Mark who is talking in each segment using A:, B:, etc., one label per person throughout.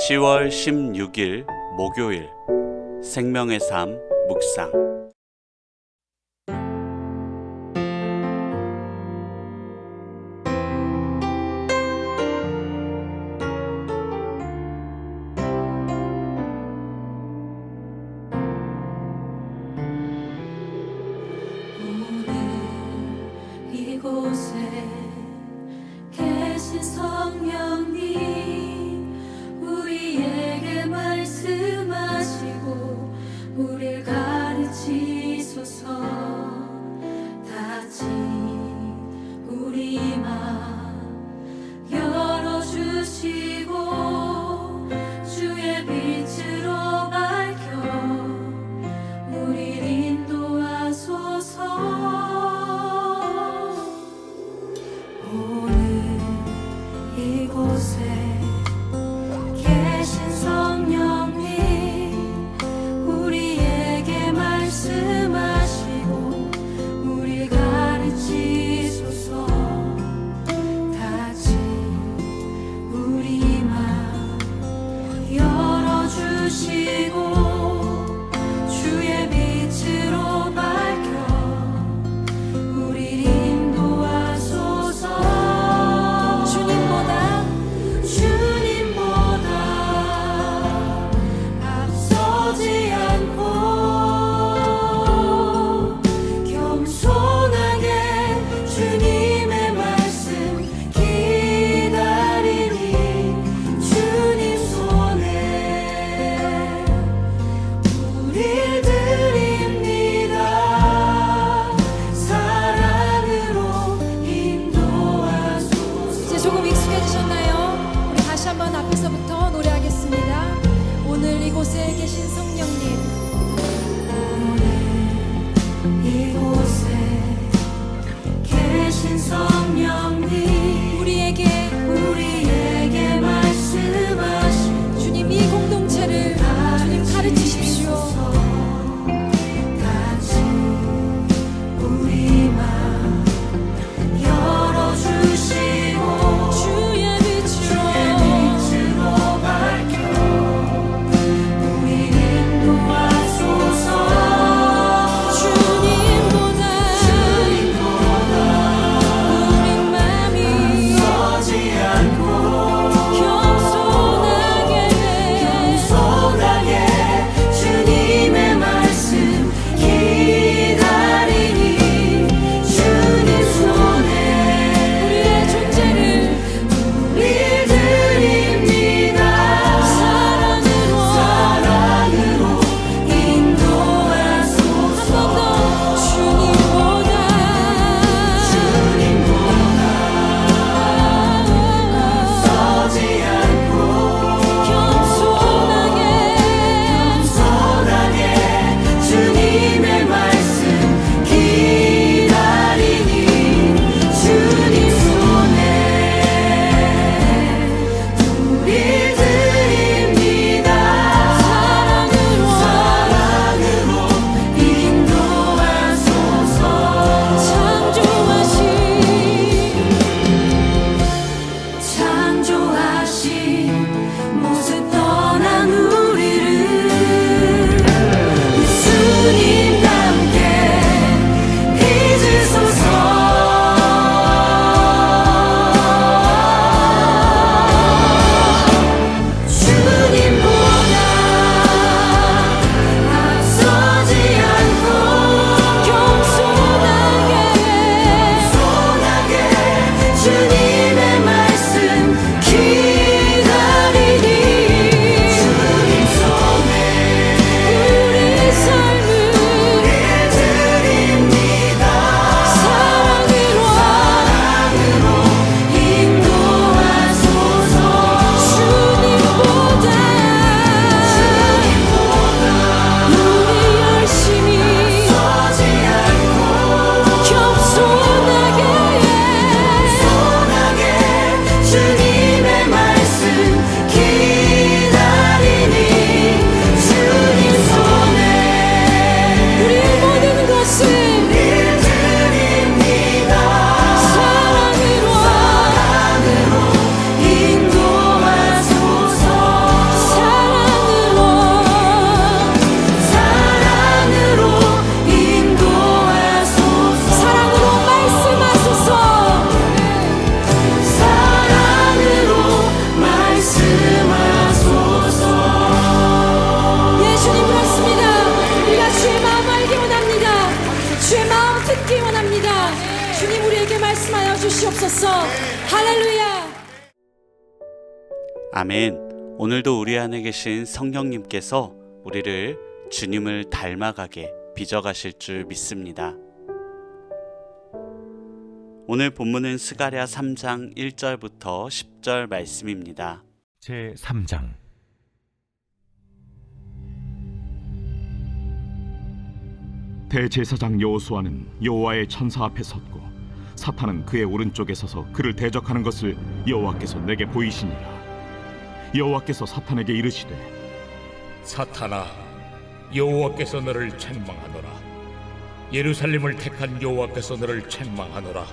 A: 10월 16일 목요일 생명의 삶 묵상.
B: 이곳에 계신 성령님, 우리에게 말씀하시고 우릴 가르치소서. 닫힌 우리 맘 열어주시고 주의 빛으로 밝혀 우릴 인도하소서. 이곳에 계신 성령님, 우리에게 말씀하시고 우리 가르치소서. 닫힌 우리 맘 열어주시고 주의 빛으로 밝혀 우리 인도하소서. 조금 익숙해지셨나요? 우리 다시 한번 앞에서부터 노래하겠습니다. 오늘 이곳에 계신 성령님, 오늘 이곳에 계신 성령님, 우리에게 말씀하시고 주님, 이 공동체를 주님 가르치십시오. 주의 빛으로 밝혀 우리 인도하 주시옵소서. 할렐루야.
A: 아멘. 오늘도 우리 안에 계신 성령님께서 우리를 주님을 닮아가게 빚어가실 줄 믿습니다. 오늘 본문은 스가랴 3장 1절부터 10절 말씀입니다.
C: 제 3장.
D: 대제사장 여호수아는 여호와의 천사 앞에 섰고 사탄은 그의 오른쪽에 서서 그를 대적하는 것을 여호와께서 내게 보이시니라. 여호와께서 사탄에게 이르시되
E: 사탄아, 여호와께서 너를 책망하노라. 예루살렘을 택한 여호와께서 너를 책망하노라.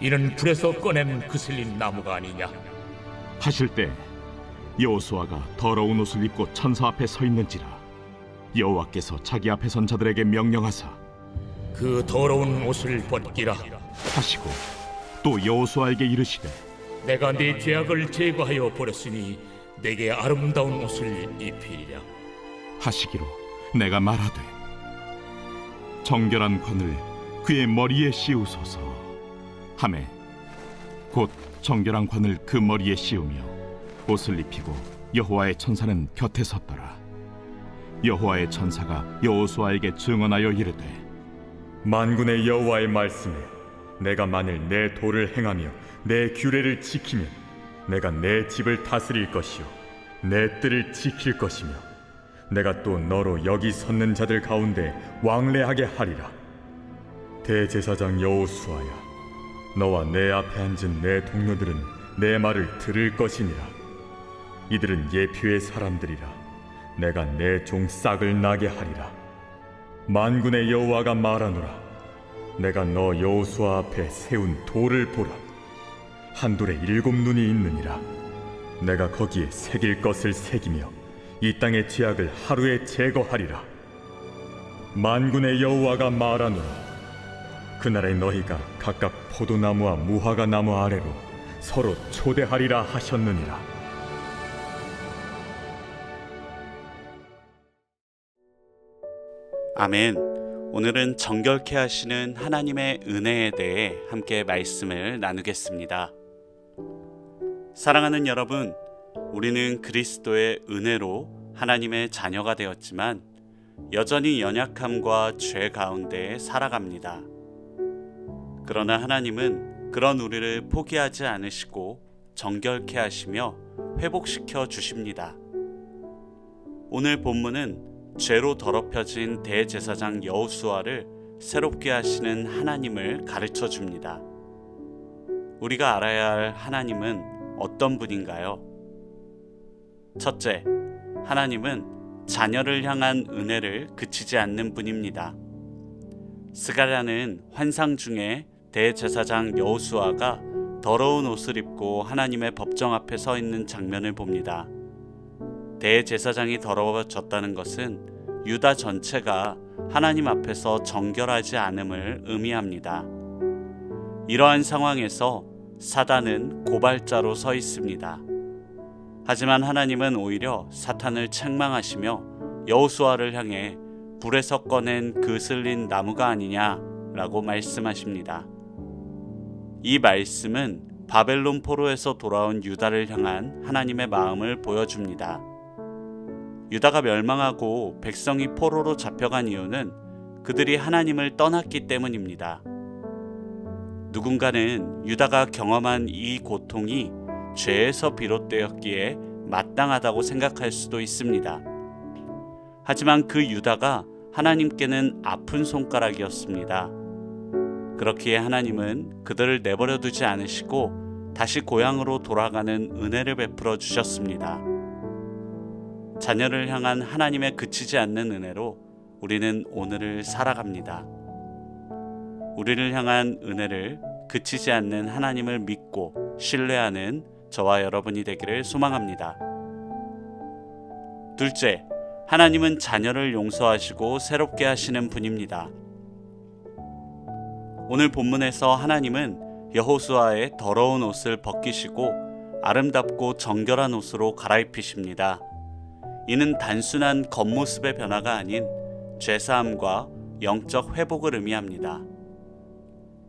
E: 이는 불에서 꺼낸 그슬린 나무가 아니냐.
D: 하실 때 여호수아가 더러운 옷을 입고 천사 앞에 서 있는지라. 여호와께서 자기 앞에 선 자들에게 명령하사
E: 그 더러운 옷을 벗기라
D: 하시고 또 여호수아에게 이르시되
E: 내가 네 죄악을 제거하여 버렸으니 내게 아름다운 옷을 입히리라
D: 하시기로 내가 말하되 정결한 관을 그의 머리에 씌우소서 하매 곧 정결한 관을 그 머리에 씌우며 옷을 입히고 여호와의 천사는 곁에 섰더라. 여호와의 천사가 여호수아에게 증언하여 이르되
C: 만군의 여호와의 말씀에 내가 만일 내 도를 행하며 내 규례를 지키면 내가 내 집을 다스릴 것이요 내 뜰을 지킬 것이며 내가 또 너로 여기 섰는 자들 가운데 왕래하게 하리라. 대제사장 여호수아야, 너와 내 앞에 앉은 내 동료들은 내 말을 들을 것이니라. 이들은 예표의 사람들이라. 내가 내 종 싹을 나게 하리라. 만군의 여호와가 말하노라. 내가 너 여호수아 앞에 세운 돌을 보라. 한 돌에 7 눈이 있느니라. 내가 거기에 새길 것을 새기며 이 땅의 죄악을 하루에 제거하리라. 만군의 여호와가 말하노라. 그날에 너희가 각각 포도나무와 무화과 나무 아래로 서로 초대하리라 하셨느니라.
A: 아멘. 오늘은 정결케 하시는 하나님의 은혜에 대해 함께 말씀을 나누겠습니다. 사랑하는 여러분, 우리는 그리스도의 은혜로 하나님의 자녀가 되었지만 여전히 연약함과 죄 가운데 살아갑니다. 그러나 하나님은 그런 우리를 포기하지 않으시고 정결케 하시며 회복시켜 주십니다. 오늘 본문은 죄로 더럽혀진 대제사장 여호수아를 새롭게 하시는 하나님을 가르쳐 줍니다. 우리가 알아야 할 하나님은 어떤 분인가요? 첫째, 하나님은 자녀를 향한 은혜를 그치지 않는 분입니다. 스가랴는 환상 중에 대제사장 여호수아가 더러운 옷을 입고 하나님의 법정 앞에 서 있는 장면을 봅니다. 대제사장이 더러워졌다는 것은 유다 전체가 하나님 앞에서 정결하지 않음을 의미합니다. 이러한 상황에서 사단은 고발자로 서 있습니다. 하지만 하나님은 오히려 사탄을 책망하시며 여호수아를 향해 불에서 꺼낸 그슬린 나무가 아니냐라고 말씀하십니다. 이 말씀은 바벨론 포로에서 돌아온 유다를 향한 하나님의 마음을 보여줍니다. 유다가 멸망하고 백성이 포로로 잡혀간 이유는 그들이 하나님을 떠났기 때문입니다. 누군가는 유다가 경험한 이 고통이 죄에서 비롯되었기에 마땅하다고 생각할 수도 있습니다. 하지만 그 유다가 하나님께는 아픈 손가락이었습니다. 그렇기에 하나님은 그들을 내버려 두지 않으시고 다시 고향으로 돌아가는 은혜를 베풀어 주셨습니다. 자녀를 향한 하나님의 그치지 않는 은혜로 우리는 오늘을 살아갑니다. 우리를 향한 은혜를 그치지 않는 하나님을 믿고 신뢰하는 저와 여러분이 되기를 소망합니다. 둘째, 하나님은 자녀를 용서하시고 새롭게 하시는 분입니다. 오늘 본문에서 하나님은 여호수아의 더러운 옷을 벗기시고 아름답고 정결한 옷으로 갈아입히십니다. 이는 단순한 겉모습의 변화가 아닌 죄사함과 영적 회복을 의미합니다.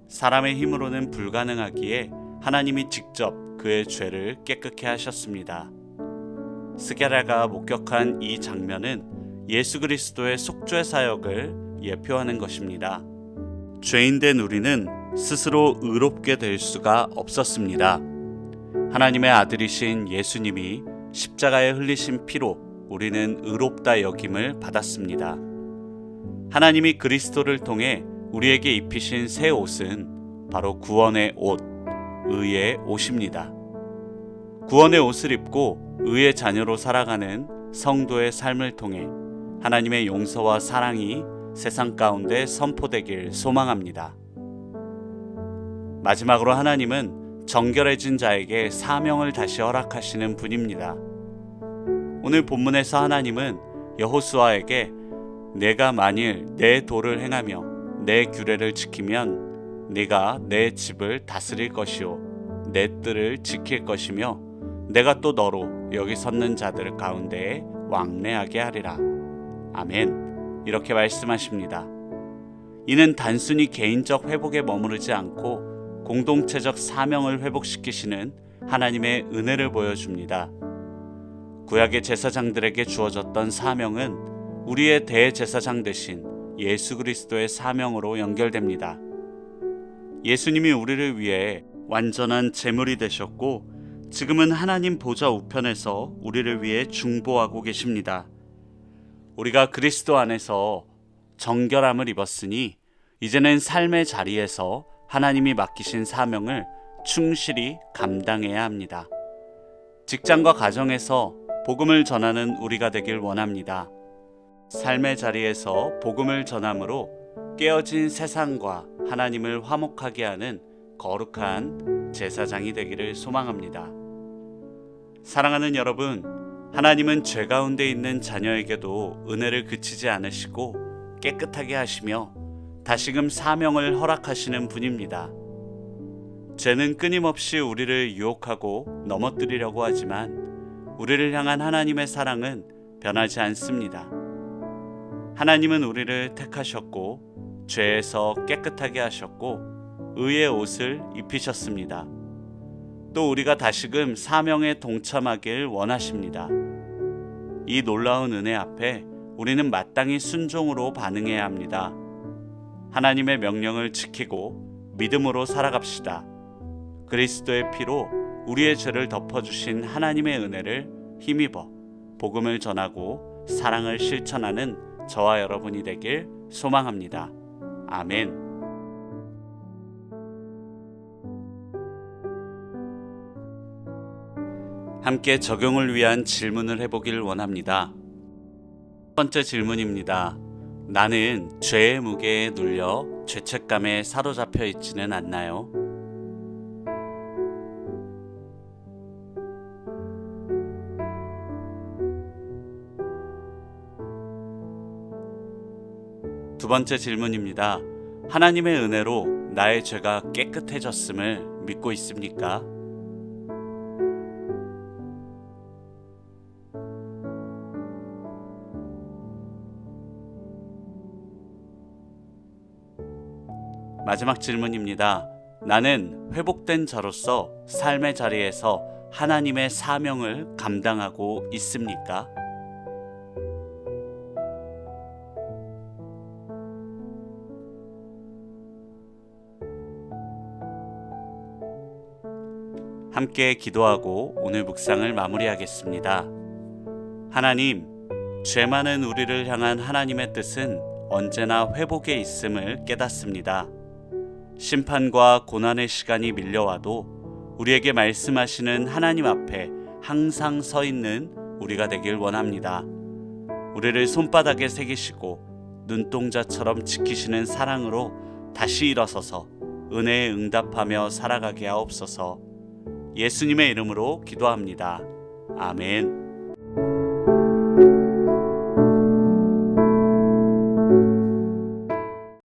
A: 사람의 힘으로는 불가능하기에 하나님이 직접 그의 죄를 깨끗게 하셨습니다. 스가랴가 목격한 이 장면은 예수 그리스도의 속죄 사역을 예표하는 것입니다. 죄인된 우리는 스스로 의롭게 될 수가 없었습니다. 하나님의 아들이신 예수님이 십자가에 흘리신 피로 우리는 의롭다 여김을 받았습니다. 하나님이 그리스도를 통해 우리에게 입히신 새 옷은 바로 구원의 옷, 의의 옷입니다. 구원의 옷을 입고 의의 자녀로 살아가는 성도의 삶을 통해 하나님의 용서와 사랑이 세상 가운데 선포되길 소망합니다. 마지막으로 하나님은 정결해진 자에게 사명을 다시 허락하시는 분입니다. 오늘 본문에서 하나님은 여호수아에게 내가 만일 내 도를 행하며 내 규례를 지키면 네가 내 집을 다스릴 것이요 내 뜰을 지킬 것이며 내가 또 너로 여기 섰는 자들 가운데에 왕래하게 하리라. 아멘. 이렇게 말씀하십니다. 이는 단순히 개인적 회복에 머무르지 않고 공동체적 사명을 회복시키시는 하나님의 은혜를 보여줍니다. 구약의 제사장들에게 주어졌던 사명은 우리의 대제사장 되신 예수 그리스도의 사명으로 연결됩니다. 예수님이 우리를 위해 완전한 제물이 되셨고 지금은 하나님 보좌 우편에서 우리를 위해 중보하고 계십니다. 우리가 그리스도 안에서 정결함을 입었으니 이제는 삶의 자리에서 하나님이 맡기신 사명을 충실히 감당해야 합니다. 직장과 가정에서 복음을 전하는 우리가 되길 원합니다. 삶의 자리에서 복음을 전함으로 깨어진 세상과 하나님을 화목하게 하는 거룩한 제사장이 되기를 소망합니다. 사랑하는 여러분, 하나님은 죄 가운데 있는 자녀에게도 은혜를 그치지 않으시고 깨끗하게 하시며 다시금 사명을 허락하시는 분입니다. 죄는 끊임없이 우리를 유혹하고 넘어뜨리려고 하지만 우리를 향한 하나님의 사랑은 변하지 않습니다. 하나님은 우리를 택하셨고 죄에서 깨끗하게 하셨고 의의 옷을 입히셨습니다. 또 우리가 다시금 사명에 동참하길 원하십니다. 이 놀라운 은혜 앞에 우리는 마땅히 순종으로 반응해야 합니다. 하나님의 명령을 지키고 믿음으로 살아갑시다. 그리스도의 피로 우리의 죄를 덮어주신 하나님의 은혜를 힘입어 복음을 전하고 사랑을 실천하는 저와 여러분이 되길 소망합니다. 아멘. 함께 적용을 위한 질문을 해보길 원합니다. 첫 번째 질문입니다. 나는 죄의 무게에 눌려 죄책감에 사로잡혀 있지는 않나요? 두 번째 질문입니다. 하나님의 은혜로 나의 죄가 깨끗해졌음을 믿고 있습니까? 마지막 질문입니다. 나는 회복된 자로서 삶의 자리에서 하나님의 사명을 감당하고 있습니까? 함께 기도하고 오늘 묵상을 마무리하겠습니다. 하나님, 죄 많은 우리를 향한 하나님의 뜻은 언제나 회복에 있음을 깨닫습니다. 심판과 고난의 시간이 밀려와도 우리에게 말씀하시는 하나님 앞에 항상 서 있는 우리가 되길 원합니다. 우리를 손바닥에 새기시고 눈동자처럼 지키시는 사랑으로 다시 일어서서 은혜에 응답하며 살아가게 하옵소서. 예수님의 이름으로 기도합니다. 아멘.